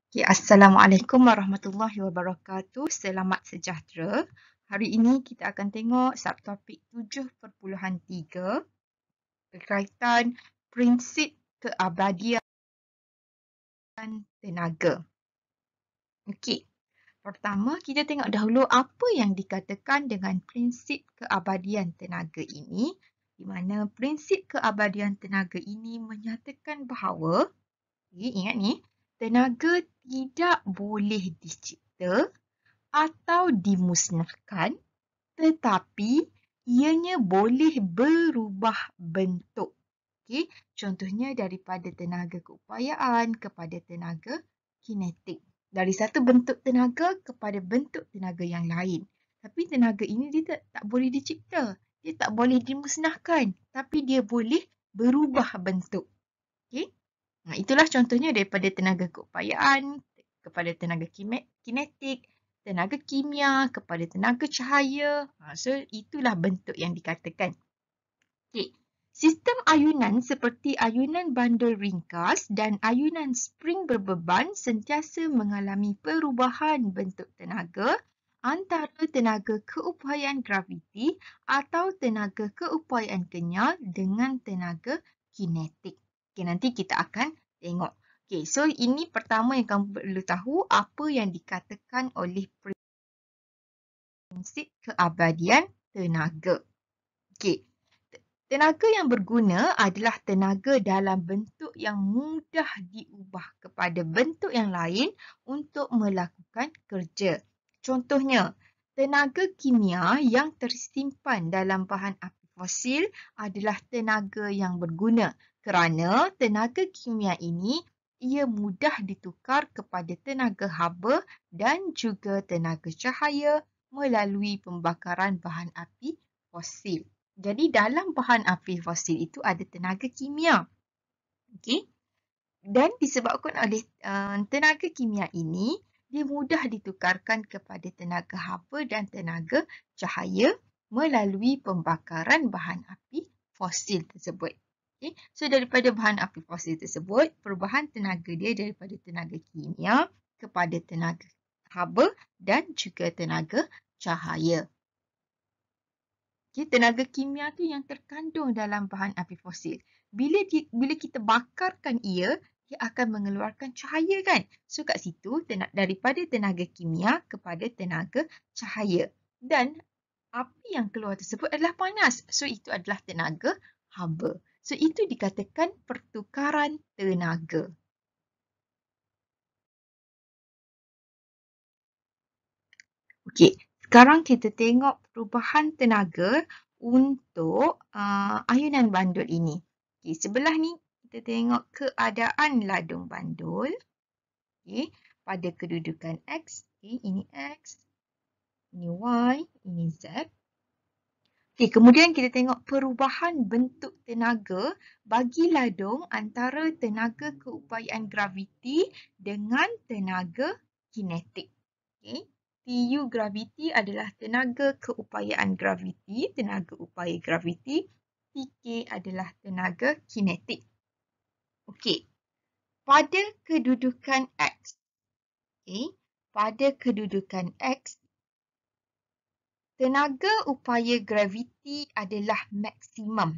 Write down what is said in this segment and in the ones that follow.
Okay, Assalamualaikum warahmatullahi wabarakatuh. Selamat sejahtera. Hari ini kita akan tengok subtopik 7.3 berkaitan prinsip keabadian tenaga. Okey. Pertama, kita tengok dahulu apa yang dikatakan dengan prinsip keabadian tenaga ini, di mana prinsip keabadian tenaga ini menyatakan bahawa, ingat ni, tenaga tidak boleh dicipta atau dimusnahkan, tetapi ianya boleh berubah bentuk. Okey, contohnya daripada tenaga keupayaan kepada tenaga kinetik. Dari satu bentuk tenaga kepada bentuk tenaga yang lain. Tapi tenaga ini dia tak boleh dicipta. Dia tak boleh dimusnahkan. Tapi dia boleh berubah bentuk. Okey. Itulah contohnya daripada tenaga keupayaan kepada tenaga kinetik, tenaga kimia kepada tenaga cahaya. So, itulah bentuk yang dikatakan. Okay. Sistem ayunan seperti ayunan bandul ringkas dan ayunan spring berbeban sentiasa mengalami perubahan bentuk tenaga antara tenaga keupayaan graviti atau tenaga keupayaan kenyal dengan tenaga kinetik. Okay, nanti kita akan tengok. Okay, so ini pertama yang kamu perlu tahu apa yang dikatakan oleh prinsip keabadian tenaga. Okay. Tenaga yang berguna adalah tenaga dalam bentuk yang mudah diubah kepada bentuk yang lain untuk melakukan kerja. Contohnya, tenaga kimia yang tersimpan dalam bahan api fosil adalah tenaga yang berguna kerana tenaga kimia ini ia mudah ditukar kepada tenaga haba dan juga tenaga cahaya melalui pembakaran bahan api fosil. Jadi dalam bahan api fosil itu ada tenaga kimia. Okey. Dan disebabkan oleh tenaga kimia ini, dia mudah ditukarkan kepada tenaga haba dan tenaga cahaya melalui pembakaran bahan api fosil tersebut. Okay. So daripada bahan api fosil tersebut, perubahan tenaga dia daripada tenaga kimia kepada tenaga haba dan juga tenaga cahaya. Okay, tenaga kimia tu yang terkandung dalam bahan api fosil. Bila kita bakarkan ia, dia akan mengeluarkan cahaya kan? So kat situ daripada tenaga kimia kepada tenaga cahaya. Dan api yang keluar tersebut adalah panas. So itu adalah tenaga haba. So itu dikatakan pertukaran tenaga. Okey, sekarang kita tengok perubahan tenaga untuk ayunan bandul ini. Okey, sebelah ni kita tengok keadaan ladung bandul. Okey, pada kedudukan X. Okey, ini X, ini Y, ini Z. Okey, kemudian kita tengok perubahan bentuk tenaga bagi ladung antara tenaga keupayaan graviti dengan tenaga kinetik. Okey. TU graviti adalah tenaga keupayaan graviti, tenaga upaya graviti. TK adalah tenaga kinetik. Okey. Pada kedudukan X. Okey. Pada kedudukan X, tenaga upaya graviti adalah maksimum.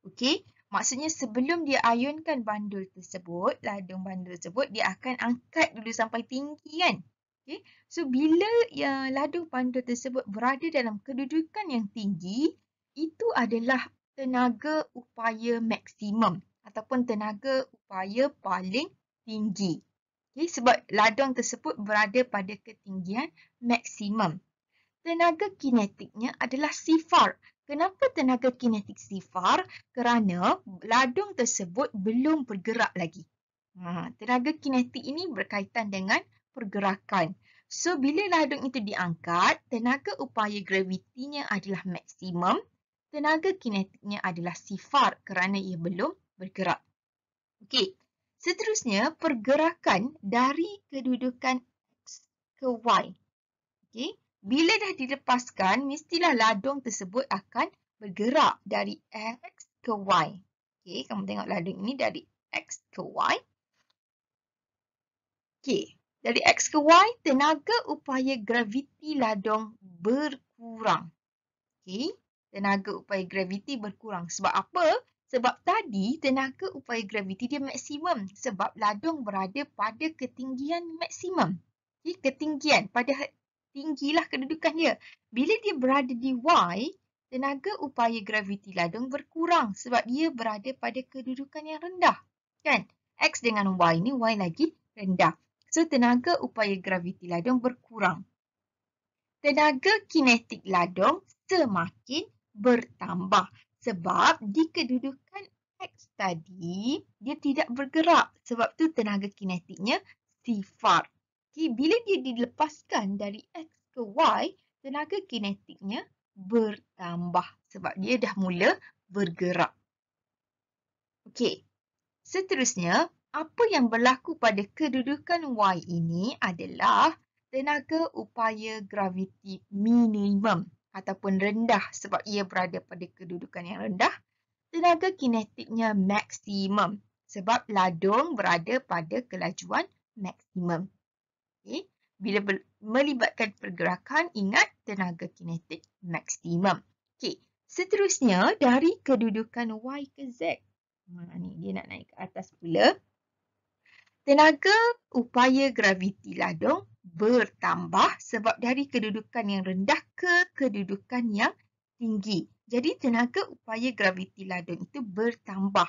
Okey. Maksudnya sebelum dia ayunkan bandul tersebut, ladung bandul tersebut, dia akan angkat dulu sampai tinggi kan? Okay. So, bila ladung bandul tersebut berada dalam kedudukan yang tinggi, itu adalah tenaga upaya maksimum ataupun tenaga upaya paling tinggi. Okay. Sebab ladung tersebut berada pada ketinggian maksimum. Tenaga kinetiknya adalah sifar. Kenapa tenaga kinetik sifar? Kerana ladung tersebut belum bergerak lagi. Tenaga kinetik ini berkaitan dengan pergerakan. So, bila ladung itu diangkat, tenaga upaya gravitinya adalah maksimum. Tenaga kinetiknya adalah sifar kerana ia belum bergerak. Okey. Seterusnya, pergerakan dari kedudukan X ke Y. Okey. Bila dah dilepaskan, mestilah ladung tersebut akan bergerak dari X ke Y. Okey, kamu tengok ladung ini dari X ke Y. Okey, Dari X ke Y, tenaga upaya graviti ladung berkurang. Okey, tenaga upaya graviti berkurang. Sebab apa? Sebab tadi tenaga upaya graviti dia maksimum. Sebab ladung berada pada ketinggian maksimum. Okey, ketinggian. Tinggilah kedudukan dia. Bila dia berada di Y, tenaga upaya graviti ladung berkurang. Sebab dia berada pada kedudukan yang rendah. Kan? X dengan Y ni, Y lagi rendah. So, tenaga upaya graviti ladung berkurang. Tenaga kinetik ladung semakin bertambah sebab di kedudukan X tadi dia tidak bergerak sebab tu tenaga kinetiknya sifar. Okay, bila dia dilepaskan dari X ke Y, tenaga kinetiknya bertambah sebab dia dah mula bergerak. Okey, seterusnya apa yang berlaku pada kedudukan Y ini adalah tenaga upaya graviti minimum ataupun rendah sebab ia berada pada kedudukan yang rendah. Tenaga kinetiknya maksimum sebab ladung berada pada kelajuan maksimum. Okay. Bila melibatkan pergerakan, ingat tenaga kinetik maksimum. Okay. Seterusnya dari kedudukan Y ke Z. Ni dia nak naik ke atas pula. Tenaga upaya graviti ladung bertambah sebab dari kedudukan yang rendah ke kedudukan yang tinggi. Jadi tenaga upaya graviti ladung itu bertambah.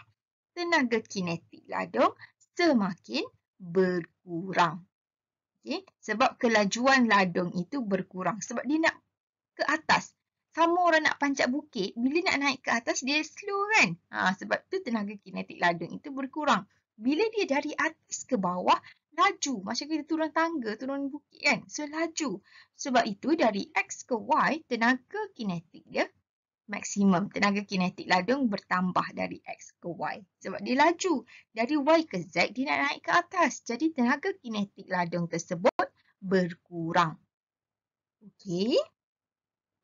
Tenaga kinetik ladung semakin berkurang. Okay? Sebab kelajuan ladung itu berkurang. Sebab dia nak ke atas. Sama orang nak panjat bukit, bila nak naik ke atas, dia slow kan? Sebab tu tenaga kinetik ladung itu berkurang. Bila dia dari atas ke bawah, laju. Macam kita turun tangga, turun bukit kan? So, laju. Sebab itu, dari X ke Y, tenaga kinetik dia maksimum. Tenaga kinetik ladung bertambah dari X ke Y. Sebab dia laju. Dari Y ke Z, dia nak naik ke atas. Jadi, tenaga kinetik ladung tersebut berkurang. Okey.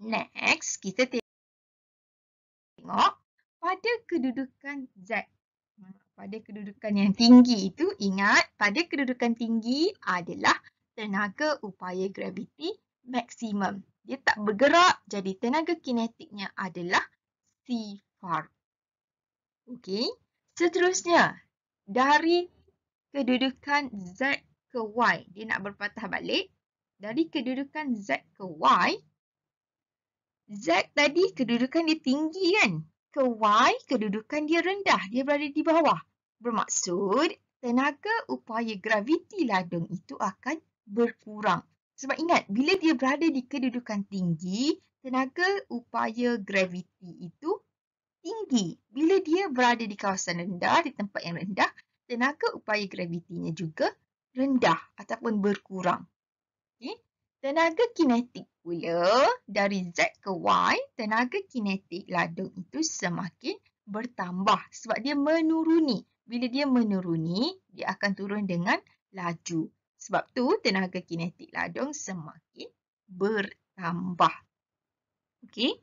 Next, kita tengok pada kedudukan Z. Pada kedudukan yang tinggi itu, ingat pada kedudukan tinggi adalah tenaga upaya graviti maksimum. Dia tak bergerak, jadi tenaga kinetiknya adalah sifar. Okey. Seterusnya, dari kedudukan Z ke Y, dia nak berpatah balik. Dari kedudukan Z ke Y, Z tadi kedudukan dia tinggi kan? Ke Y kedudukan dia rendah. Dia berada di bawah. Bermaksud tenaga upaya graviti ladung itu akan berkurang. Sebab ingat, bila dia berada di kedudukan tinggi, tenaga upaya graviti itu tinggi. Bila dia berada di kawasan rendah, di tempat yang rendah, tenaga upaya gravitinya juga rendah ataupun berkurang. Okay? Tenaga kinetik pula dari Z ke Y, tenaga kinetik ladung itu semakin bertambah sebab dia menuruni. Bila dia menuruni, dia akan turun dengan laju. Sebab tu tenaga kinetik ladung semakin bertambah. Okey.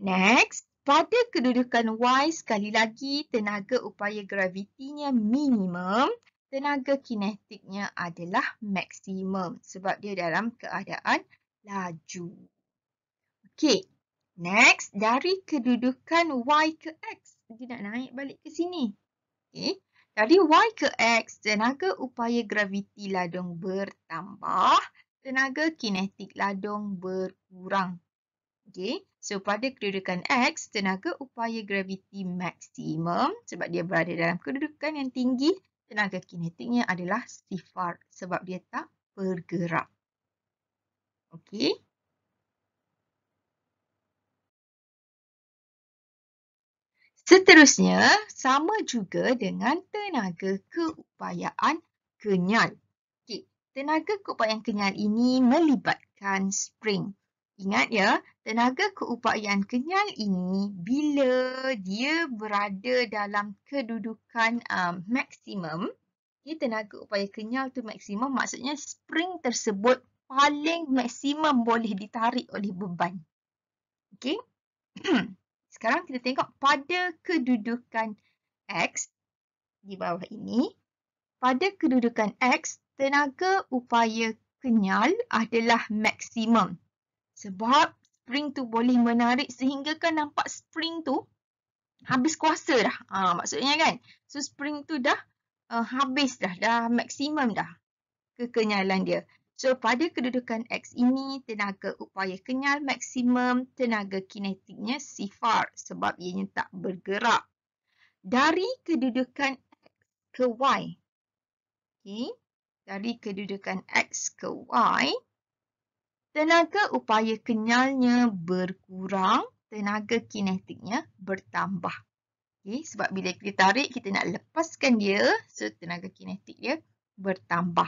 Next, pada kedudukan Y sekali lagi tenaga upaya gravitinya minimum. Tenaga kinetiknya adalah maksimum sebab dia dalam keadaan laju. Okey, next dari kedudukan Y ke X. Dia nak naik balik ke sini. Okey, dari Y ke X, tenaga upaya graviti ladung bertambah, tenaga kinetik ladung berkurang. Okey, so pada kedudukan X, tenaga upaya graviti maksimum sebab dia berada dalam kedudukan yang tinggi. Tenaga kinetiknya adalah sifar sebab dia tak bergerak. Okey. Seterusnya, sama juga dengan tenaga keupayaan kenyal. Okey, tenaga keupayaan kenyal ini melibatkan spring. Ingat ya, tenaga keupayaan kenyal ini bila dia berada dalam kedudukan maksimum, tenaga upaya kenyal tu maksimum, maksudnya spring tersebut paling maksimum boleh ditarik oleh beban. Okey. Sekarang kita tengok pada kedudukan X di bawah ini. Pada kedudukan X, tenaga upaya kenyal adalah maksimum. Sebab spring tu boleh menarik sehingga kan nampak spring tu habis kuasa dah. Maksudnya kan. So spring tu dah habis dah maksimum dah kekenyalan dia. So pada kedudukan X ini, tenaga upaya kenyal maksimum, tenaga kinetiknya sifar sebab ianya tak bergerak. Dari kedudukan X ke Y. Okay. Dari kedudukan X ke Y, tenaga upaya kenyalnya berkurang, tenaga kinetiknya bertambah. Okay. Sebab bila kita tarik, kita nak lepaskan dia, so tenaga kinetik dia bertambah.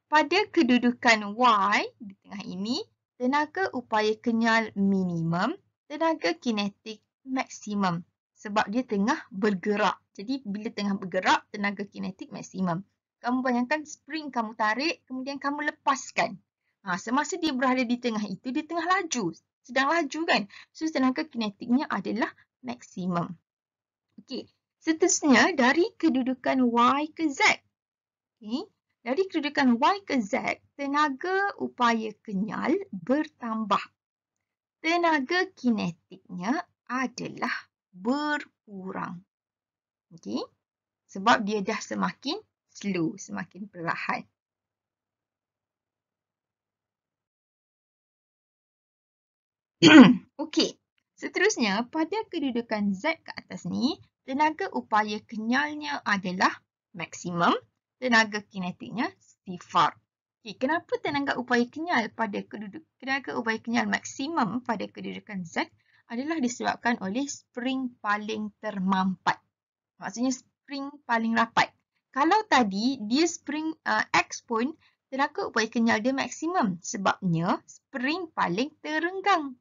Pada kedudukan Y di tengah ini, tenaga upaya kenyal minimum, tenaga kinetik maksimum. Sebab dia tengah bergerak. Jadi bila tengah bergerak, tenaga kinetik maksimum. Kamu bayangkan spring kamu tarik, kemudian kamu lepaskan. Semasa dia berada di tengah itu, dia tengah laju. Sedang laju kan? So tenaga kinetiknya adalah maksimum. Okey. Seterusnya dari kedudukan Y ke Z. Okey. Dari kedudukan Y ke Z, tenaga upaya kenyal bertambah. Tenaga kinetiknya adalah berkurang. Okay? Sebab dia dah semakin slow, semakin perlahan. Okey. Seterusnya, pada kedudukan Z ke atas ni, tenaga upaya kenyalnya adalah maksimum. Tenaga kinetiknya sifar. Okay, kenapa tenaga upaya kenyal maksimum pada kedudukan Z adalah disebabkan oleh spring paling termampat. Maksudnya spring paling rapat. Kalau tadi dia spring X pun tenaga upaya kenyal dia maksimum sebabnya spring paling terenggang.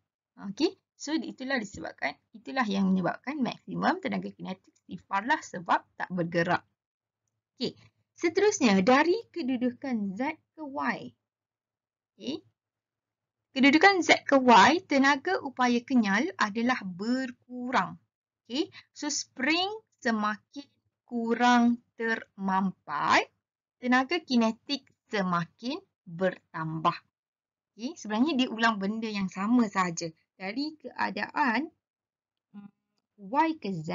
Okey, so itulah yang menyebabkan maksimum tenaga kinetik sifarlah sebab tak bergerak. Okey. Seterusnya, dari kedudukan Z ke Y. Okay. Kedudukan Z ke Y, tenaga upaya kenyal adalah berkurang. Okay. So, spring semakin kurang termampat, tenaga kinetik semakin bertambah. Okay. Sebenarnya dia ulang benda yang sama sahaja. Dari keadaan Y ke Z,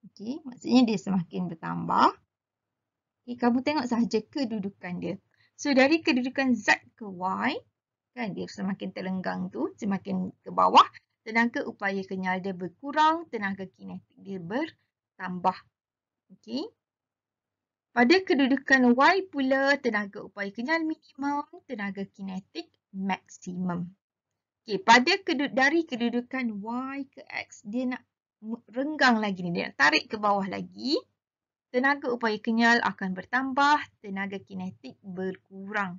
okay, maksudnya dia semakin bertambah. Okay, kamu tengok sahaja kedudukan dia. So, dari kedudukan Z ke Y, kan dia semakin terlenggang tu, semakin ke bawah, tenaga upaya kenyal dia berkurang, tenaga kinetik dia bertambah. Okay. Pada kedudukan Y pula, tenaga upaya kenyal minimum, tenaga kinetik maksimum. Okay, dari kedudukan Y ke X, dia nak renggang lagi ni, dia nak tarik ke bawah lagi. Tenaga upaya kenyal akan bertambah, tenaga kinetik berkurang.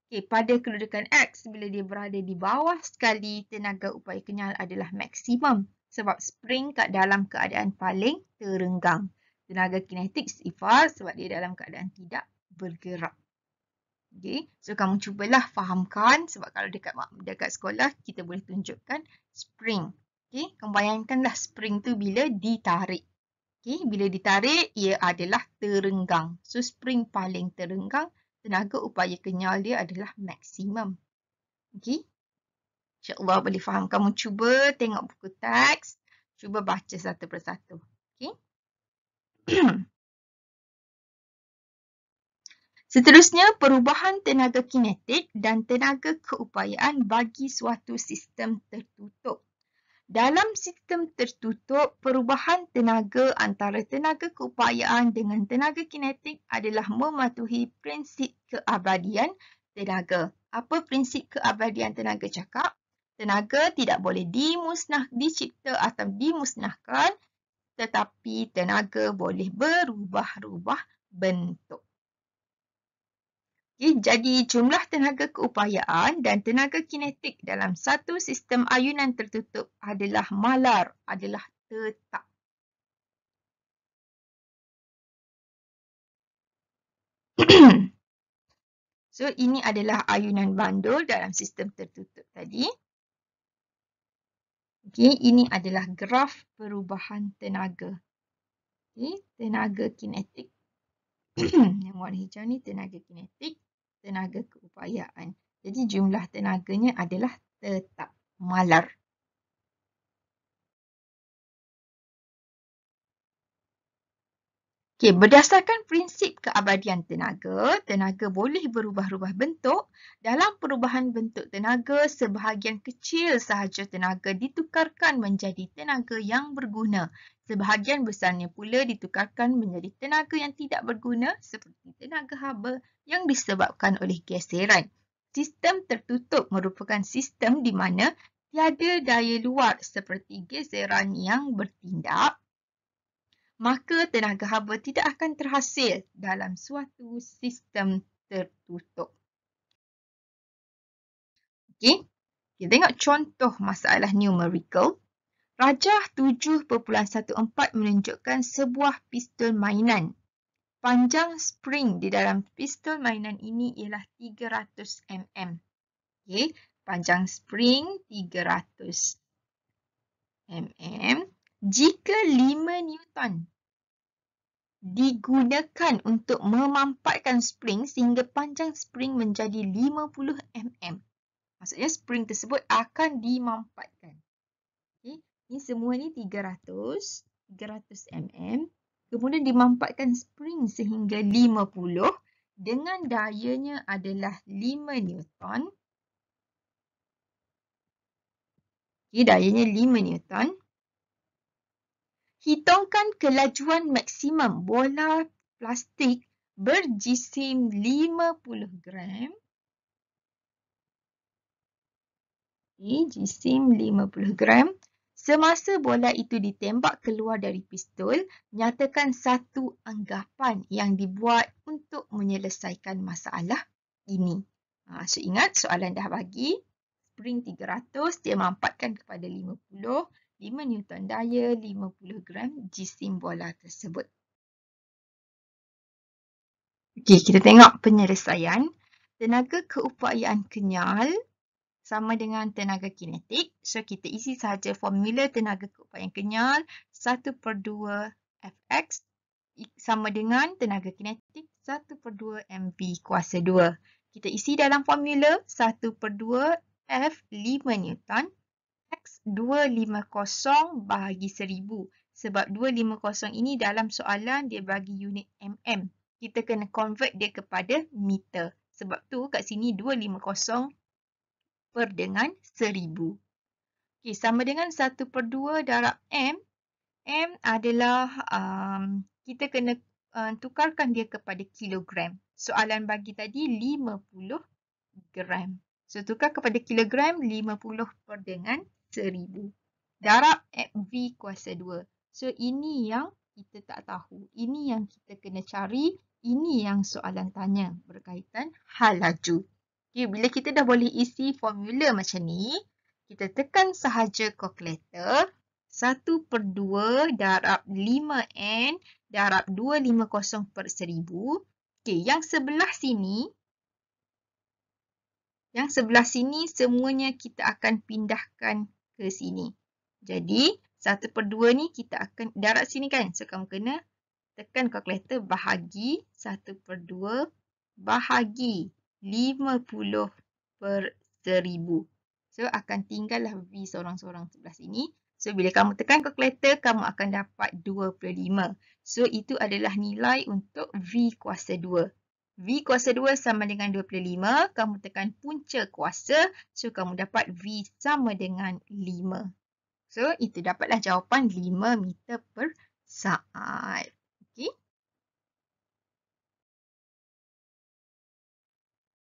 Okay, pada kedudukan X, bila dia berada di bawah sekali, tenaga upaya kenyal adalah maksimum. Sebab spring kat dalam keadaan paling terenggang. Tenaga kinetik sifar sebab dia dalam keadaan tidak bergerak. Okay, so kamu cubalah fahamkan sebab kalau dekat sekolah, kita boleh tunjukkan spring. Okay, kamu bayangkanlah spring tu bila ditarik. Okay, bila ditarik, ia adalah terenggang. So, spring paling terenggang, tenaga upaya kenyal dia adalah maksimum. Okay. InsyaAllah boleh faham. Kamu cuba tengok buku teks. Cuba baca satu persatu. Okay. Seterusnya, perubahan tenaga kinetik dan tenaga keupayaan bagi suatu sistem tertutup. Dalam sistem tertutup, perubahan tenaga antara tenaga keupayaan dengan tenaga kinetik adalah mematuhi prinsip keabadian tenaga. Apa prinsip keabadian tenaga cakap? Tenaga tidak boleh dicipta atau dimusnahkan, tetapi tenaga boleh berubah-ubah bentuk. Okay, jadi jumlah tenaga keupayaan dan tenaga kinetik dalam satu sistem ayunan tertutup adalah malar, adalah tetap. So, ini adalah ayunan bandul dalam sistem tertutup tadi. Okay, ini adalah graf perubahan tenaga. Okay, tenaga kinetik. Yang Yang warna hijau ni tenaga kinetik, tenaga keupayaan. Jadi jumlah tenaganya adalah tetap malar. Okey, berdasarkan prinsip keabadian tenaga, tenaga boleh berubah-ubah bentuk. Dalam perubahan bentuk tenaga, sebahagian kecil sahaja tenaga ditukarkan menjadi tenaga yang berguna. Sebahagian besarnya pula ditukarkan menjadi tenaga yang tidak berguna seperti tenaga haba yang disebabkan oleh geseran. Sistem tertutup merupakan sistem di mana tiada daya luar seperti geseran yang bertindak, maka tenaga haba tidak akan terhasil dalam suatu sistem tertutup. Okey, kita tengok contoh masalah numerical. Rajah 7.14 menunjukkan sebuah pistol mainan. Panjang spring di dalam pistol mainan ini ialah 300 mm. Okey, panjang spring 300 mm. Jika 5 Newton digunakan untuk memampatkan spring sehingga panjang spring menjadi 50 mm. Maksudnya spring tersebut akan dimampatkan. Okay. Ini semua ni 300 mm. Kemudian dimampatkan spring sehingga 50 dengan dayanya adalah 5 Newton. Okay, dayanya 5 Newton. Hitungkan kelajuan maksimum bola plastik berjisim 50 gram. Jisim 50 gram. Semasa bola itu ditembak keluar dari pistol, nyatakan satu anggapan yang dibuat untuk menyelesaikan masalah ini. So ingat soalan dah bagi. Spring 300, dia mampatkan kepada 50. 5 Newton daya, 50 gram jisim bola tersebut. Okey, kita tengok penyelesaian. Tenaga keupayaan kenyal sama dengan tenaga kinetik. So, kita isi sahaja formula tenaga keupayaan kenyal. 1/2 Fx sama dengan tenaga kinetik 1/2 mv kuasa 2. Kita isi dalam formula 1/2 F 5 Newton. X 250 bahagi 1000. Sebab 250 ini dalam soalan dia bagi unit mm. Kita kena convert dia kepada meter. Sebab tu kat sini 250 per dengan 1000. Okay, sama dengan 1/2 darab m. M adalah kita kena tukarkan dia kepada kilogram. Soalan bagi tadi 50 gram. So, tukar kepada kilogram 50 per dengan 1000. Darab V kuasa 2. So, ini yang kita tak tahu. Ini yang kita kena cari. Ini yang soalan tanya berkaitan hal laju. Okay, bila kita dah boleh isi formula macam ni, kita tekan sahaja kalkulator. 1/2 darab 5N darab 250 per 1000. Okay, yang sebelah sini semuanya kita akan pindahkan ke sini. Jadi, 1/2 ni kita akan darab sini kan. So, kamu kena tekan kalkulator bahagi 1/2 bahagi 50 per 1000. So, akan tinggallah V sorang-sorang sebelah sini. So, bila kamu tekan kalkulator, kamu akan dapat 25. So, itu adalah nilai untuk V kuasa 2. V kuasa 2 sama dengan 25. Kamu tekan punca kuasa. So, kamu dapat V sama dengan 5. So, itu dapatlah jawapan 5 meter per saat.